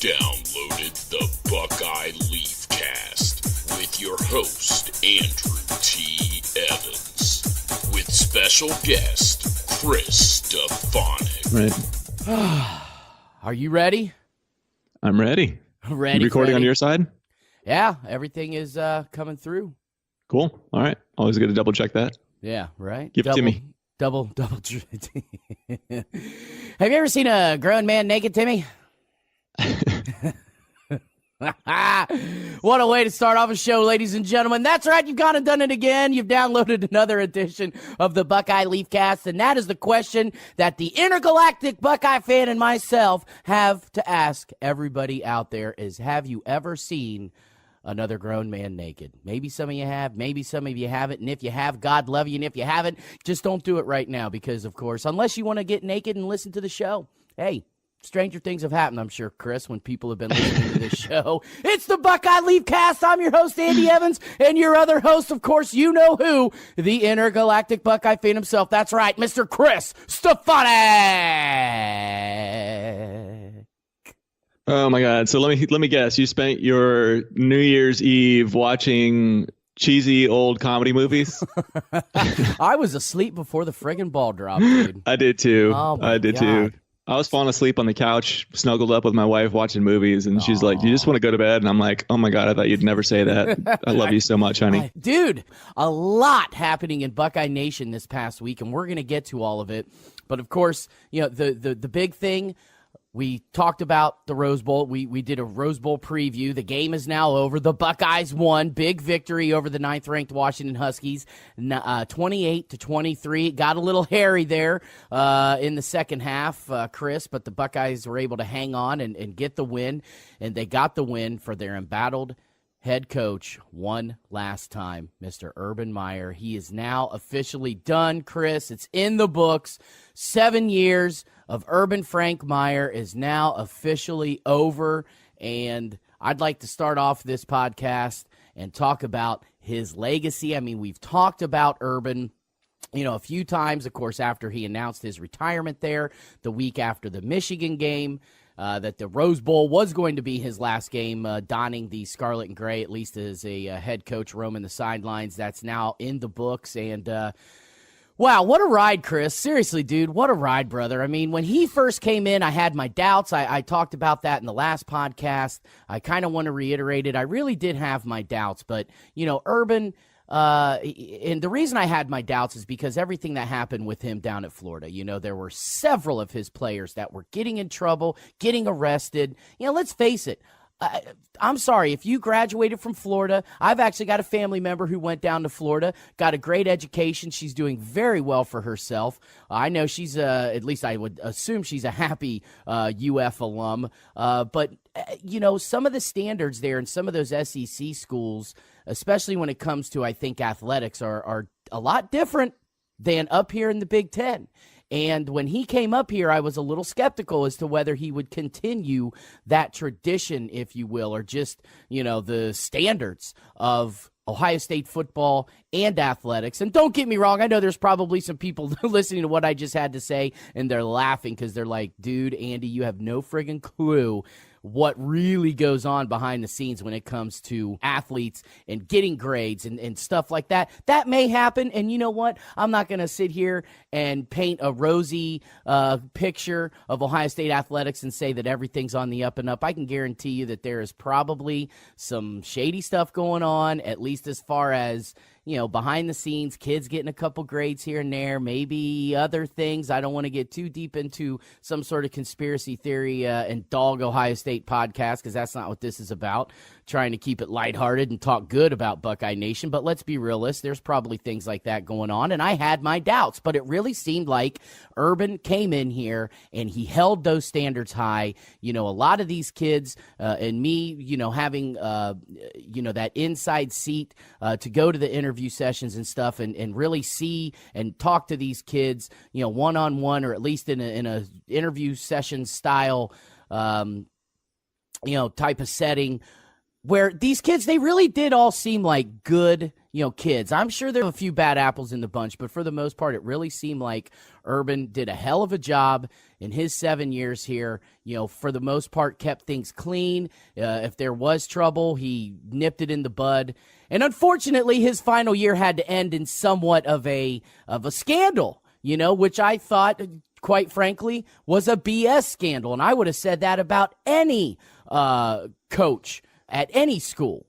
downloaded the Buckeye Leafcast with your host, Andrew T. Evans, with special guest, Chris Stefanik. Right. Are you ready? I'm ready. Ready. You recording on your side? Yeah, everything is coming through. Cool. All right. Always good to double check that. Yeah, right? Give it to me. Double. Have you ever seen a grown man naked, Timmy? What a way to start off a show, ladies and gentlemen. That's right, you've gone and done it again. You've downloaded another edition of the Buckeye Leafcast, and that is the question that the intergalactic Buckeye fan and myself have to ask everybody out there is, have you ever seen another grown man naked? Maybe some of you have, maybe some of you haven't, and if you have, God love you, and if you haven't, just don't do it right now because, of course, unless you want to get naked and listen to the show, hey, stranger things have happened, I'm sure, Chris, when people have been listening to this show. It's the Buckeye Leafcast. I'm your host, Andy Evans, and your other host, of course, you know who, the intergalactic Buckeye fan himself. That's right, Mr. Chris Stefanik. Oh my God! So let me guess. You spent your New Year's Eve watching cheesy old comedy movies? I was asleep before the friggin' ball dropped, dude. I did too. Oh my I did God. too. I was falling asleep on the couch, snuggled up with my wife watching movies, and she's like, "Do you just want to go to bed?" And I'm like, "Oh my God, I thought you'd never say that. I love you so much, honey." Dude, a lot happening in Buckeye Nation this past week, and we're going to get to all of it. But, of course, you know, the big thing, we talked about the Rose Bowl. We did a Rose Bowl preview. The game is now over. The Buckeyes won. Big victory over the 9th-ranked Washington Huskies, 28-23. It got a little hairy there in the second half, Chris, but the Buckeyes were able to hang on and get the win, and they got the win for their embattled head coach one last time, Mr. Urban Meyer. He is now officially done, Chris. It's in the books. 7 years of Urban Frank Meyer is now officially over, and I'd like to start off this podcast and talk about his legacy. I mean, we've talked about Urban, you know, a few times, of course, after he announced his retirement there, the week after the Michigan game, that the Rose Bowl was going to be his last game, donning the scarlet and gray, at least as a head coach roaming the sidelines. That's now in the books, and wow, what a ride, Chris. Seriously, dude, what a ride, brother. I mean, when he first came in, I had my doubts. I talked about that in the last podcast. I kind of want to reiterate it. I really did have my doubts, but, you know, Urban, and the reason I had my doubts is because everything that happened with him down at Florida, you know, there were several of his players that were getting in trouble, getting arrested. You know, let's face it. I'm sorry, if you graduated from Florida, I've actually got a family member who went down to Florida, got a great education. She's doing very well for herself. I know she's, at least I would assume she's a happy UF alum. But, you know, some of the standards there in some of those SEC schools, especially when it comes to, I think, athletics, are a lot different than up here in the Big Ten. And when he came up here, I was a little skeptical as to whether he would continue that tradition, if you will, or just, you know, the standards of Ohio State football and athletics. And don't get me wrong, I know there's probably some people listening to what I just had to say, and they're laughing because they're like, dude, Andy, you have no friggin' clue what really goes on behind the scenes when it comes to athletes and getting grades and stuff like that. That may happen, and you know what? I'm not going to sit here and paint a rosy picture of Ohio State athletics and say that everything's on the up and up. I can guarantee you that there is probably some shady stuff going on, at least as far as, you know, behind the scenes, kids getting a couple grades here and there, maybe other things. I don't want to get too deep into some sort of conspiracy theory and dog Ohio State podcast, because that's not what this is about. Trying to keep it lighthearted and talk good about Buckeye Nation, but let's be realistic. There's probably things like that going on, and I had my doubts, but it really seemed like Urban came in here and he held those standards high. You know, a lot of these kids and me, you know, having, you know, that inside seat to go to the interview sessions and stuff and really see and talk to these kids, you know, one-on-one, or at least in a interview session style, you know, type of setting, where these kids, they really did all seem like good kids. I'm sure there are a few bad apples in the bunch, but for the most part, it really seemed like Urban did a hell of a job in his 7 years here. For the most part, kept things clean. If there was trouble, he nipped it in the bud. And unfortunately, his final year had to end in somewhat of a scandal, which I thought, quite frankly, was a BS scandal. And I would have said that about any coach at any school.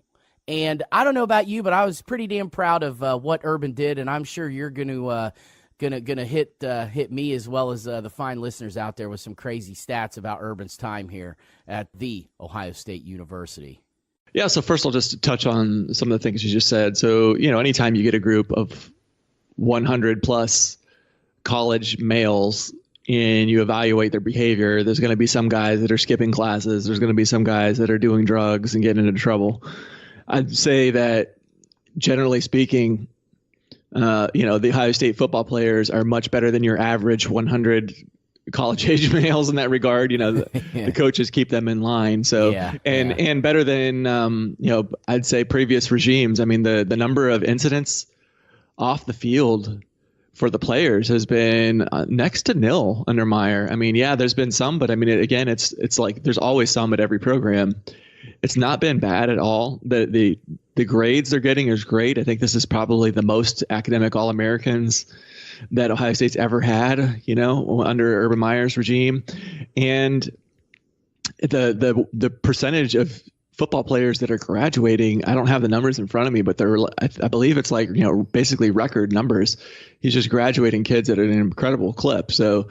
And I don't know about you, but I was pretty damn proud of what Urban did, and I'm sure you're gonna hit me as well as the fine listeners out there with some crazy stats about Urban's time here at the Ohio State University. Yeah, so first I'll just touch on some of the things you just said. So, anytime you get a group of 100 plus college males and you evaluate their behavior, there's going to be some guys that are skipping classes. There's going to be some guys that are doing drugs and getting into trouble. I'd say that generally speaking, the Ohio State football players are much better than your average 100 college age males in that regard. The coaches keep them in line. So, and better than, I'd say previous regimes. I mean, the number of incidents off the field for the players has been next to nil under Meyer. I mean, there's been some, but I mean, again, it's like there's always some at every program. It's not been bad at all. The grades they're getting is great. I think this is probably the most academic All-Americans that Ohio State's ever had, under Urban Meyer's regime. And the percentage of football players that are graduating, I don't have the numbers in front of me, but I believe it's like, basically record numbers. He's just graduating kids at an incredible clip. So,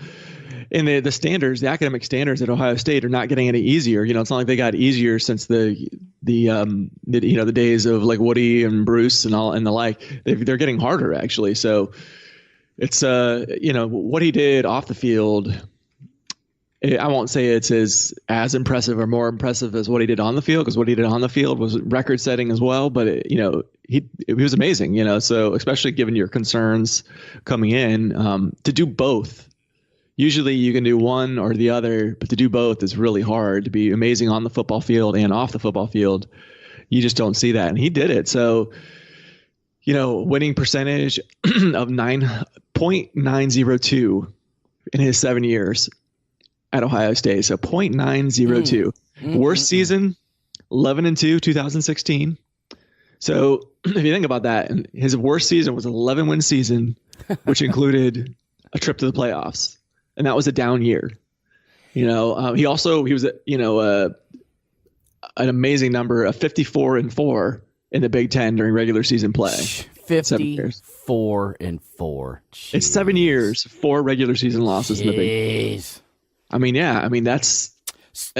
and the standards, the academic standards at Ohio State are not getting any easier. It's not like they got easier since the days of like Woody and Bruce and the like. They're getting harder actually. So it's what he did off the field. I won't say it's as impressive or more impressive as what he did on the field, because what he did on the field was record setting as well. But he was amazing. So especially given your concerns coming in, to do both. Usually you can do one or the other, but to do both is really hard. To be amazing on the football field and off the football field, you just don't see that. And he did it. So, winning percentage of 9.902 in his 7 years at Ohio State. So 0.902. Worst season, 11-2, 2016. So if you think about that, his worst season was an 11-win season, which included a trip to the playoffs. And that was a down year. He was an amazing number of 54-4 in the Big Ten during regular season play. 54-4. Jeez. It's 7 years, 4 regular season losses in the Big Ten. I mean, that's just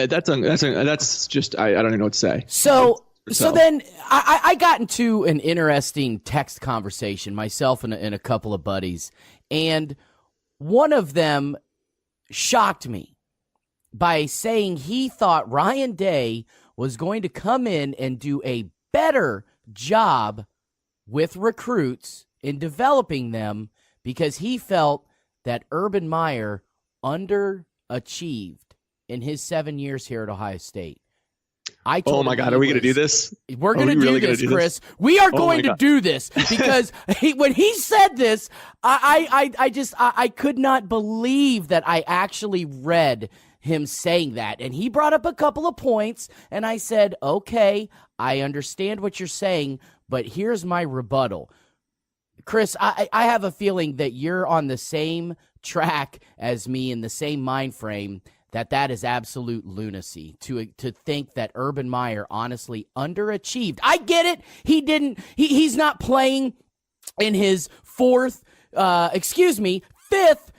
I don't even know what to say. So then I got into an interesting text conversation myself and a couple of buddies, and one of them shocked me by saying he thought Ryan Day was going to come in and do a better job with recruits in developing them because he felt that Urban Meyer underachieved in his 7 years here at Ohio State. Oh my God, are we going to do this? We're going to do this, Chris. We are going to do this because when he said this, I could not believe that I actually read him saying that. And he brought up a couple of points, and I said, okay, I understand what you're saying, but here's my rebuttal. Chris, I have a feeling that you're on the same track as me in the same mind frame, that is absolute lunacy to think that Urban Meyer honestly underachieved. I get it. He's not playing in his fifth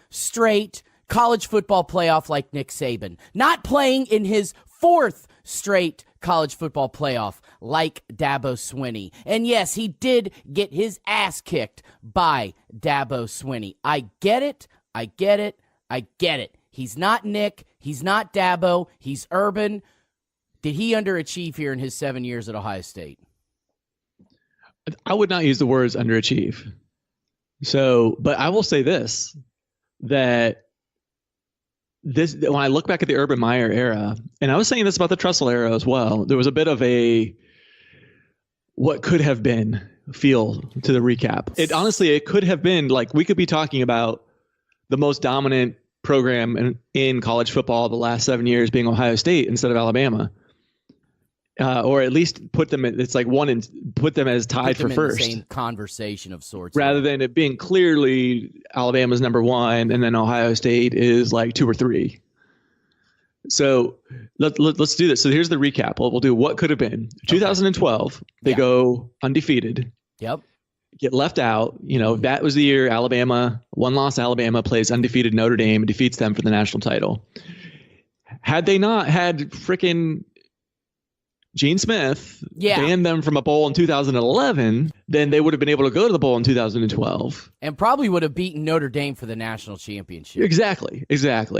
straight college football playoff like Nick Saban. Not playing in his 4th straight college football playoff like Dabo Swinney. And yes, he did get his ass kicked by Dabo Swinney. I get it. He's not Nick. He's not Dabo. He's Urban. Did he underachieve here in his 7 years at Ohio State? I would not use the words underachieve. So, but I will say this, when I look back at the Urban Meyer era, and I was saying this about the Tressel era as well, there was a bit of what could have been feel to the recap. It could have been like, we could be talking about the most dominant program in college football the last 7 years being Ohio State instead of Alabama. Or at least put them as tied for first. In the same conversation of sorts. Rather than it being clearly Alabama's number one and then Ohio State is like 2 or 3. So let's do this. So here's the recap. We'll do what could have been. 2012, they go undefeated. Yep. Get left out. That was the year one-loss Alabama plays undefeated Notre Dame and defeats them for the national title. Had they not had frickin' Gene Smith banned them from a bowl in 2011, then they would have been able to go to the bowl in 2012. And probably would have beaten Notre Dame for the national championship. Exactly.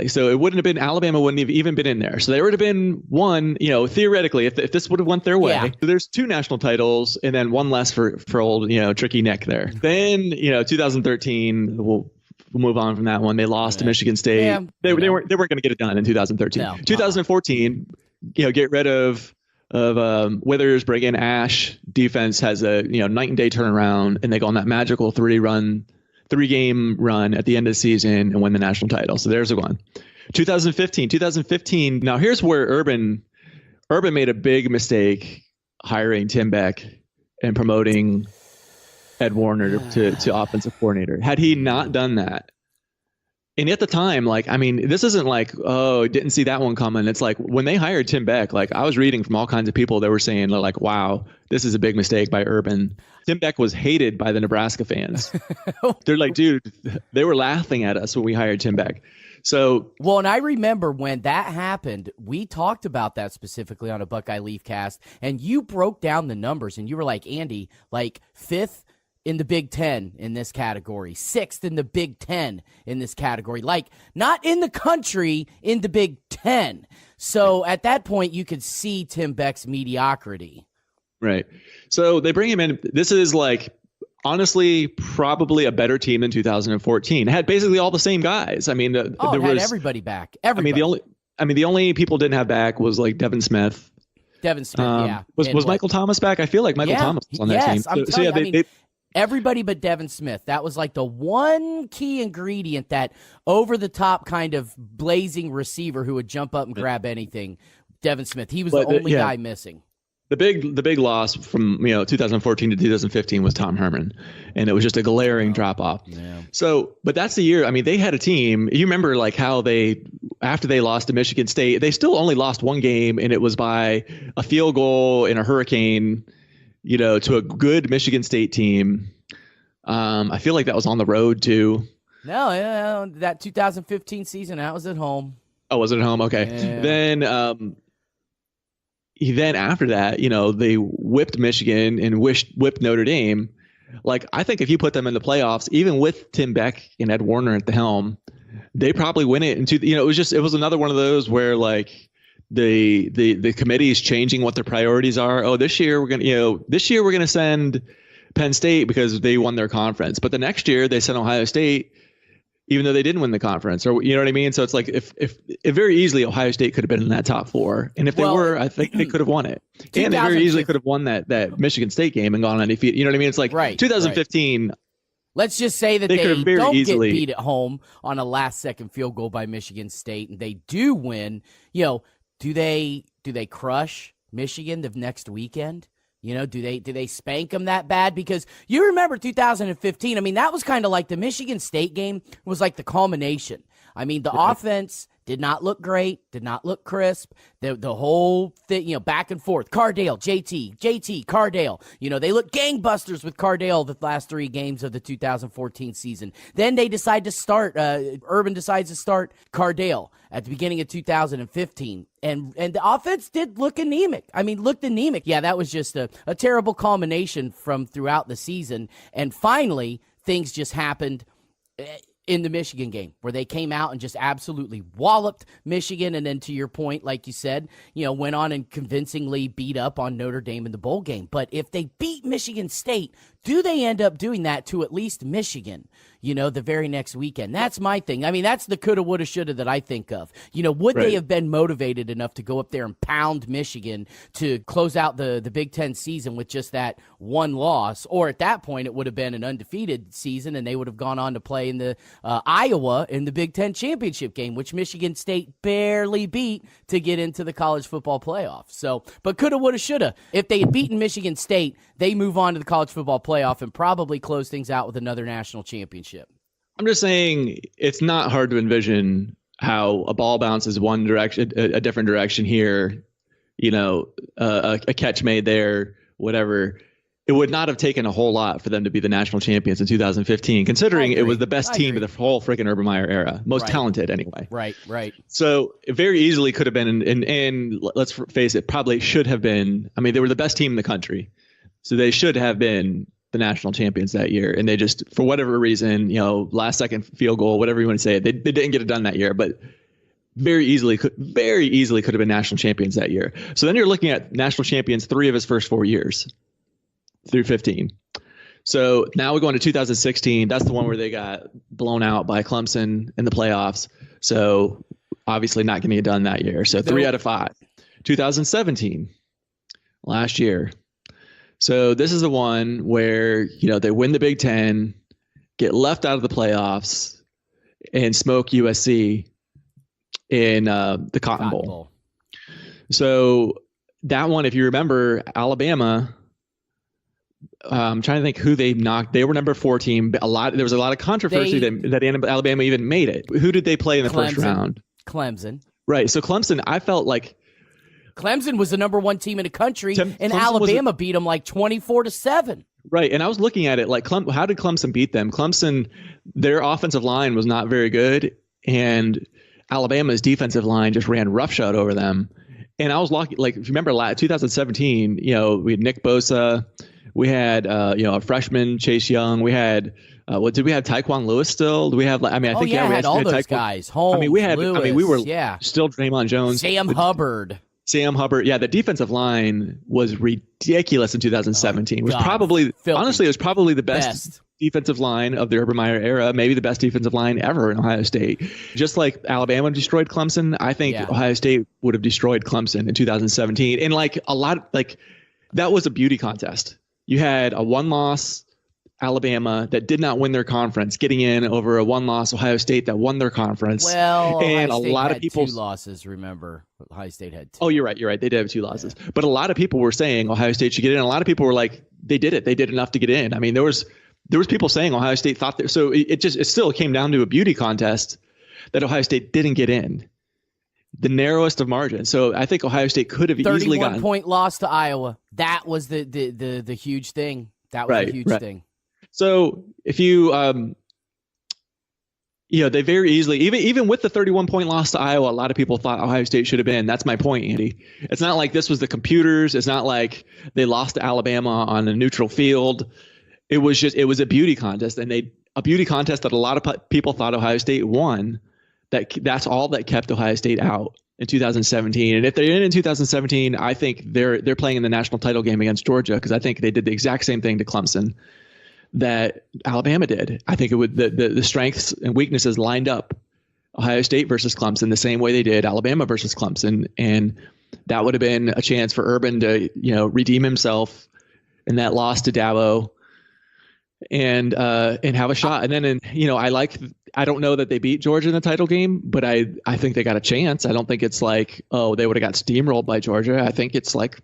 So it wouldn't have been, Alabama wouldn't have even been in there. So there would have been one, theoretically, if this would have went their way. Yeah. So there's 2 national titles and then one less for old, Tricky Nick there. Then, 2013, we'll move on from that one. They lost to Michigan State. Yeah, they weren't going to get it done in 2013. No. 2014, get rid of Withers, bring in Ash. Defense has a night and day turnaround, and they go on that magical 3-game run at the end of the season and win the national title. So there's a one. 2015. Now here's where Urban made a big mistake hiring Tim Beck and promoting Ed Warner to offensive coordinator. Had he not done that, and at the time, this isn't like, didn't see that one coming. It's like when they hired Tim Beck, I was reading from all kinds of people that were saying, like, wow, this is a big mistake by Urban. Tim Beck was hated by the Nebraska fans. They're like, dude, they were laughing at us when we hired Tim Beck. Well, and I remember when that happened, we talked about that specifically on a Buckeye Leafcast, and you broke down the numbers, and you were like, Andy, 5th in the Big Ten in this category, 6th in the Big Ten in this category, not in the country, in the Big Ten. So at that point, you could see Tim Beck's mediocrity. Right. So they bring him in. This is honestly, probably a better team than 2014. It had basically all the same guys. There had everybody back. Everybody. The only people didn't have back was Devin Smith. Was Michael Thomas back? I feel like Michael Thomas was on that team. I'm telling you, everybody but Devin Smith. That was the one key ingredient, that over-the-top kind of blazing receiver who would jump up and grab anything. Devin Smith. He was the only guy missing. The big loss from 2014 to 2015 was Tom Herman, and it was just a glaring drop off. Yeah. So, but that's the year. They had a team. You remember how after they lost to Michigan State, they still only lost one game, and it was by a field goal in a hurricane. To a good Michigan State team. I feel like that was on the road too. No, that 2015 season, that was at home. Oh, was it at home? Okay. Yeah. Then after that, they whipped Michigan and whipped Notre Dame. I think if you put them in the playoffs, even with Tim Beck and Ed Warner at the helm, they probably win it. It was another one of those where the committee is changing what their priorities are. Oh, this year we're gonna send Penn State because they won their conference, but the next year they sent Ohio State, even though they didn't win the conference, or you know what I mean. So it's if very easily Ohio State could have been in that top 4, and if they were, I think they could have won it, and they very easily could have won that Michigan State game and gone undefeated. You know what I mean? It's right, 2015. Right. Let's just say that they don't get beat at home on a last-second field goal by Michigan State, and they do win. Do they crush Michigan the next weekend? Do they spank them that bad? Because you remember 2015. That was kind of like the Michigan State game was like the culmination. The offense did not look great, did not look crisp. The whole thing, back and forth. Cardale, JT, Cardale. They look gangbusters with Cardale the last 3 games of the 2014 season. Then they decide to start, Urban decides to start Cardale at the beginning of 2015. And the offense did look anemic. Looked anemic. Yeah, that was just a terrible culmination from throughout the season. And finally, things just happened in the Michigan game where they came out and just absolutely walloped Michigan. And then to your point, like you said, went on and convincingly beat up on Notre Dame in the bowl game. But if they beat Michigan State Do they end up doing that to at least Michigan, the very next weekend? That's my thing. I mean, that's the coulda, woulda, shoulda that I think of. Would they have been motivated enough to go up there and pound Michigan to close out the Big Ten season with just that one loss? Or at that point, it would have been an undefeated season, and they would have gone on to play in the Iowa in the Big Ten championship game, which Michigan State barely beat to get into the college football playoff. So, but coulda, woulda, shoulda. If they had beaten Michigan State, they move on to the college football playoff and probably close things out with another national championship. I'm just saying it's not hard to envision how a ball bounces one direction, a different direction here, a catch made there, whatever. It would not have taken a whole lot for them to be the national champions in 2015, considering it was the best team of the whole freaking Urban Meyer era, most talented anyway. Right. So it very easily could have been, and let's face it, probably should have been. I mean, they were the best team in the country, so they should have been the national champions that year. And they just, for whatever reason, last second field goal, whatever you want to say, they didn't get it done that year, but very easily could have been national champions that year. So then you're looking at national champions 3 of his first 4 years. Through 15. So now we go into 2016. That's the one where they got blown out by Clemson in the playoffs. So obviously not getting it done that year. So 3 out of 5. 2017, last year. So this is the one where, they win the Big Ten, get left out of the playoffs, and smoke USC in the Cotton Bowl. So that one, if you remember, Alabama, I'm trying to think who they knocked. They were number 4 team. There was a lot of controversy that Alabama even made it. Who did they play in the first round? Clemson. Right. So Clemson, I felt like Clemson was the number 1 team in the country, and Alabama beat them like 24-7. Right. And I was looking at it like, how did Clemson beat them? Clemson, their offensive line was not very good, and Alabama's defensive line just ran roughshod over them. And I was lucky. Like, if you remember, 2017, we had Nick Bosa. We had, a freshman, Chase Young. We had, did we have Tyquan Lewis still? Do we have, I think, we had all those guys. Holmes, we were still Draymond Jones. Sam Hubbard. Yeah, the defensive line was ridiculous in 2017. It was probably the best defensive line of the Urban Meyer era, maybe the best defensive line ever in Ohio State. Just like Alabama destroyed Clemson, I think Ohio State would have destroyed Clemson in 2017. And that was a beauty contest. You had a 1-loss Alabama that did not win their conference getting in over a 1-loss Ohio State that won their conference. Well, and Ohio State a lot had of people 2 losses. Remember, Ohio State had 2. Oh, you're right. They did have 2 losses, but a lot of people were saying Ohio State should get in. A lot of people were like, they did it. They did enough to get in. I mean, there was people saying Ohio State thought that. So it still came down to a beauty contest that Ohio State didn't get in. The narrowest of margins. So I think Ohio State could have easily gotten 31-point loss to Iowa. That was the huge thing. That was a huge thing. So if you, they very easily, even with the 31-point loss to Iowa, a lot of people thought Ohio State should have been. That's my point, Andy. It's not like this was the computers. It's not like they lost to Alabama on a neutral field. It was a beauty contest, and a beauty contest that a lot of people thought Ohio State won. That's all that kept Ohio State out in 2017. And if they're in 2017, I think they're playing in the national title game against Georgia, because I think they did the exact same thing to Clemson that Alabama did. I think it would the strengths and weaknesses lined up Ohio State versus Clemson the same way they did Alabama versus Clemson, and that would have been a chance for Urban to redeem himself in that loss to Dabo and have a shot. And then I don't know that they beat Georgia in the title game, but I think they got a chance. I don't think it's like, oh, they would have got steamrolled by Georgia. I think it's like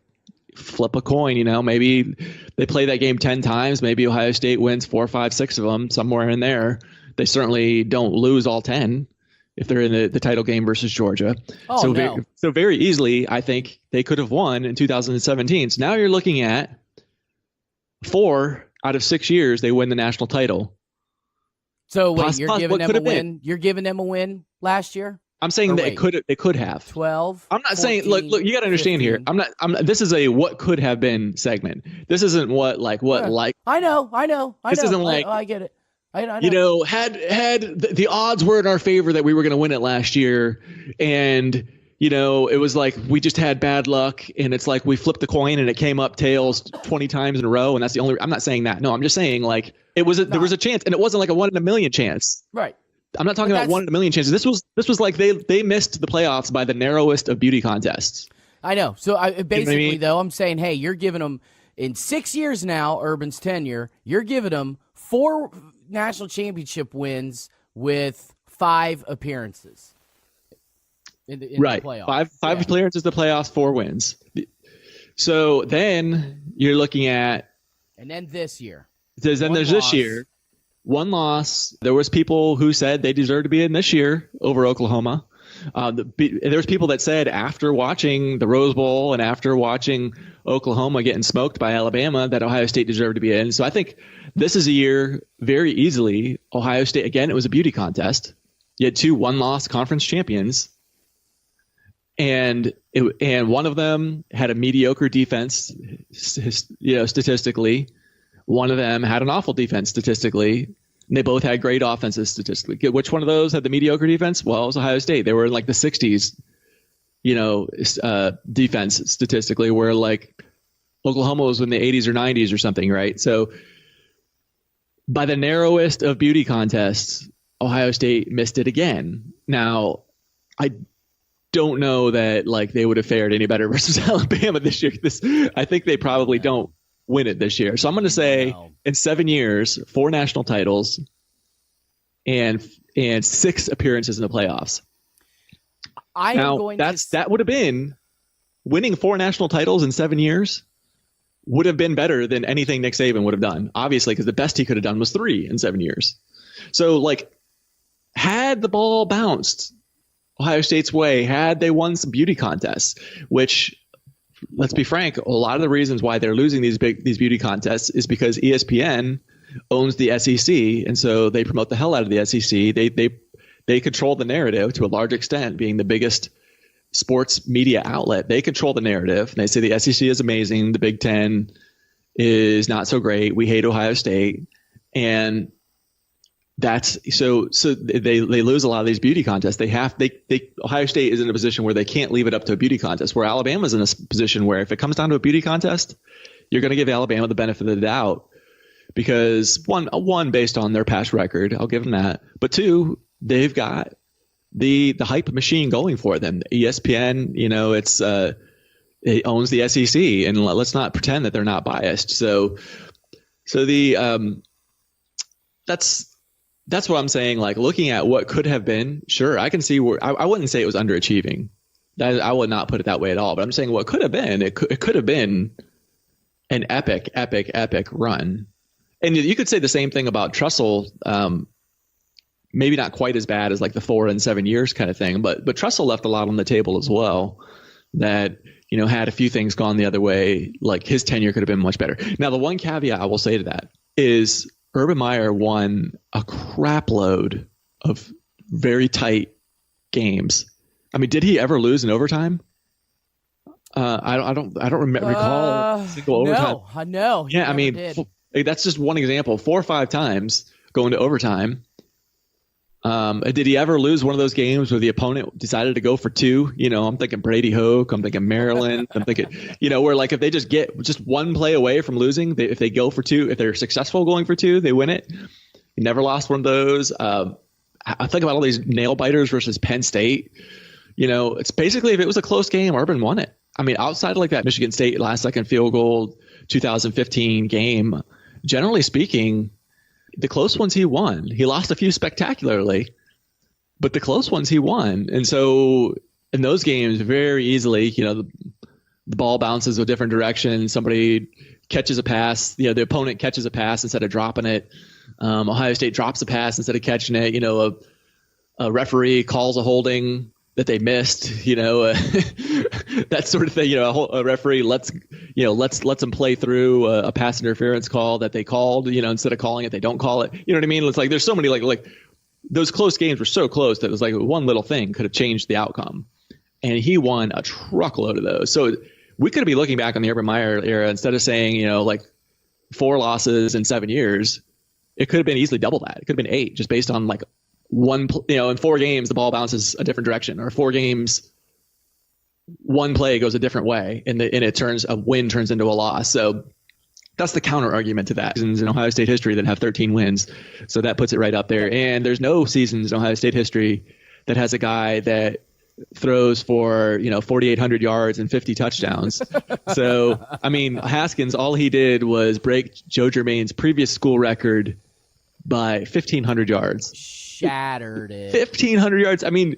flip a coin, maybe they play that game 10 times. Maybe Ohio State wins 4, 5, 6 of them, somewhere in there. They certainly don't lose all 10 if they're in the title game versus Georgia. So very easily, I think they could have won in 2017. So now you're looking at 4 out of 6 years, they win the national title. So wait, you're giving them a win? You're giving them a win last year? I'm saying that they could have 12. I'm not 14, saying look. You got to understand 15. here. I'm not. This is a what could have been segment. This isn't what. I know. This isn't like I get it. I know. Had the odds were in our favor that we were going to win it last year, and it was like we just had bad luck, and it's like we flipped the coin and it came up tails 20 times in a row, and that's the only. I'm not saying that. No, I'm just saying like there was a chance, and it wasn't like a 1 in a million chance. Right. I'm not talking about 1 in a million chances. This was like they missed the playoffs by the narrowest of beauty contests. I know. So basically, I mean? though, I'm saying, hey, you're giving them in 6 years now, Urban's tenure, you're giving them 4 national championship wins with 5 appearances. In the playoffs. Five appearances in the playoffs, 4 wins. So then you're looking at, and then this year. There's this year, 1 loss. There was people who said they deserve to be in this year over Oklahoma. There was people that said after watching the Rose Bowl and after watching Oklahoma getting smoked by Alabama that Ohio State deserved to be in. So I think this is a year very easily Ohio State. Again, it was a beauty contest. You had 2 1-loss conference champions. And one of them had a mediocre defense, statistically. One of them had an awful defense statistically. And they both had great offenses statistically. Which one of those had the mediocre defense? Well, it was Ohio State. They were in like the 60s, defense statistically, where like Oklahoma was in the 80s or 90s or something, right? So by the narrowest of beauty contests, Ohio State missed it again. Now, I don't know that like they would have fared any better versus Alabama this year. I think they probably don't win it this year. So I'm going to say in 7 years, 4 national titles and 6 appearances in the playoffs. That would have been winning 4 national titles in 7 years would have been better than anything Nick Saban would have done, obviously, because the best he could have done was 3 in 7 years. So like had the ball bounced Ohio State's way, had they won some beauty contests, which, let's be frank, a lot of the reasons why they're losing these beauty contests is because ESPN owns the SEC, and so they promote the hell out of the SEC. They control the narrative to a large extent, being the biggest sports media outlet. They control the narrative. They say the SEC is amazing, the Big Ten is not so great. We hate Ohio State, and that's so they lose a lot of these beauty contests. Ohio State is in a position where they can't leave it up to a beauty contest, where Alabama's in a position where if it comes down to a beauty contest, you're going to give Alabama the benefit of the doubt because one based on their past record, I'll give them that. But 2, they've got the hype machine going for them. ESPN, it owns the SEC, and let's not pretend that they're not biased. So that's what I'm saying. Like looking at what could have been, sure, I can see where I wouldn't say it was underachieving. I would not put it that way at all. But I'm saying what could have been. It could have been an epic run. And you could say the same thing about Trussell. Maybe not quite as bad as like the 4 and 7 years kind of thing, but Trussell left a lot on the table as well. That had a few things gone the other way, like his tenure could have been much better. Now, the one caveat I will say to that is Urban Meyer won a crap load of very tight games. I mean, did he ever lose in overtime? I don't recall a single overtime. No. Yeah, I mean, that's just one example. 4 or 5 times going to overtime. Did he ever lose one of those games where the opponent decided to go for 2? I'm thinking Brady Hoke. I'm thinking Maryland. I'm thinking, where like if they just get just 1 play away from losing, if they go for 2, if they're successful going for 2, they win it. He never lost one of those. I think about all these nail biters versus Penn State. It's basically if it was a close game, Urban won it. I mean, outside of like that Michigan State last second field goal 2015 game, generally speaking, the close ones he won. He lost a few spectacularly, but the close ones he won. And so in those games, very easily, the ball bounces a different direction. Somebody catches a pass. The opponent catches a pass instead of dropping it. Ohio State drops a pass instead of catching it. A referee calls a holding that they missed. That sort of thing. A referee lets them play through a pass interference call that they called. Instead of calling it, they don't call it. You know what I mean? It's like there's so many like those close games were so close that it was like one little thing could have changed the outcome. And he won a truckload of those. So we could be looking back on the Urban Meyer era instead of saying like 4 losses in 7 years. It could have been easily double that. It could have been 8 just based on like in 4 games the ball bounces a different direction, or 4 games one play goes a different way, and a win turns into a loss. So that's the counter argument to that. Seasons in Ohio State history that have 13 wins, so that puts it right up there. And there's no seasons in Ohio State history that has a guy that throws for 4,800 yards and 50 touchdowns. So I mean, Haskins, all he did was break Joe Germain's previous school record by 1,500 yards. Shattered it. 1,500 yards. I mean,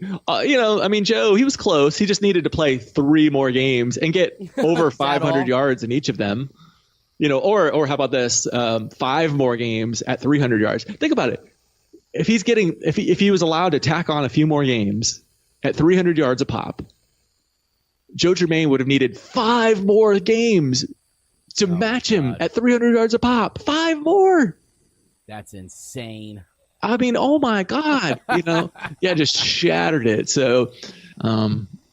Joe, he was close. He just needed to play 3 more games and get over 500 yards in each of them. Or how about this? 5 more games at 300 yards. Think about it. If he was allowed to tack on a few more games at 300 yards a pop, Joe Germain would have needed 5 more games to match him at 300 yards a pop. 5 more. That's insane. I mean, oh my God, just shattered it. So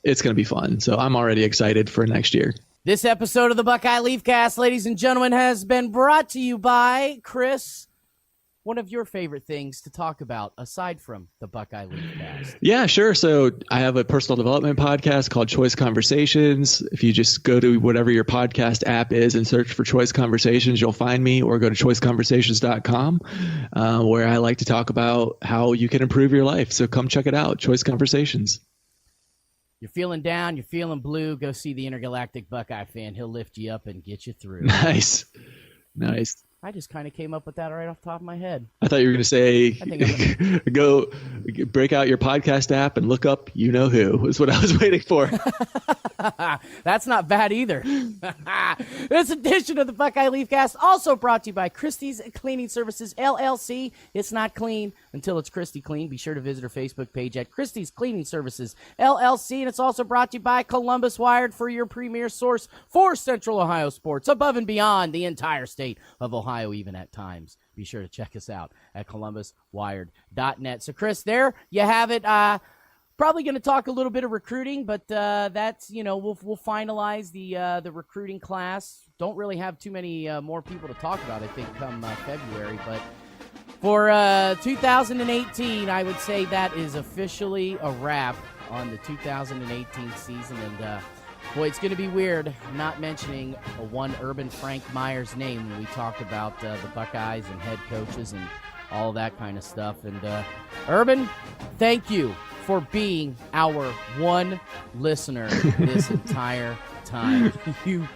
it's going to be fun. So I'm already excited for next year. This episode of the Buckeye Leafcast, ladies and gentlemen, has been brought to you by Chris. One of your favorite things to talk about aside from the Buckeye Leafcast? Yeah, sure. So I have a personal development podcast called Choice Conversations. If you just go to whatever your podcast app is and search for Choice Conversations, you'll find me, or go to choiceconversations.com, where I like to talk about how you can improve your life. So come check it out, Choice Conversations. You're feeling down, you're feeling blue, go see the Intergalactic Buckeye fan. He'll lift you up and get you through. Nice. I just kind of came up with that right off the top of my head. I thought you were going to say, go break out your podcast app and look up who, is what I was waiting for. That's not bad either. This edition of the Buckeye Leafcast also brought to you by Christie's Cleaning Services, LLC. It's not clean until it's Christie clean. Be sure to visit our Facebook page at Christie's Cleaning Services, LLC. And it's also brought to you by Columbus Wired, for your premier source for Central Ohio sports, above and beyond the entire state of Ohio, even at times. Be sure to check us out at columbuswired.net. So, Chris, there you have it. Probably going to talk a little bit of recruiting, but that's, we'll finalize the recruiting class. Don't really have too many more people to talk about, I think, come February. But for 2018, I would say that is officially a wrap on the 2018 season. And boy, it's going to be weird not mentioning one Urban Frank Meyer's name when we talk about the Buckeyes and head coaches and all that kind of stuff. And Urban, thank you for being our one listener this entire time. You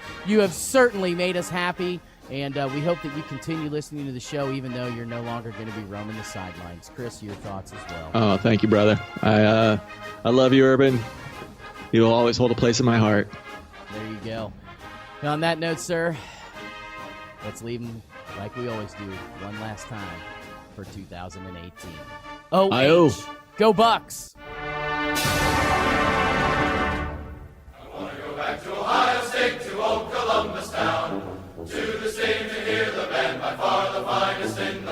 have certainly made us happy, and we hope that you continue listening to the show even though you're no longer going to be roaming the sidelines. Chris, your thoughts as well. Oh, thank you, brother. I love you, Urban. You will always hold a place in my heart. There you go. And on that note, sir, let's leave them like we always do one last time for 2018. OH, go Bucks! I want to go back to Ohio State, to old Columbus town, to the stadium to hear the band, by far the finest in the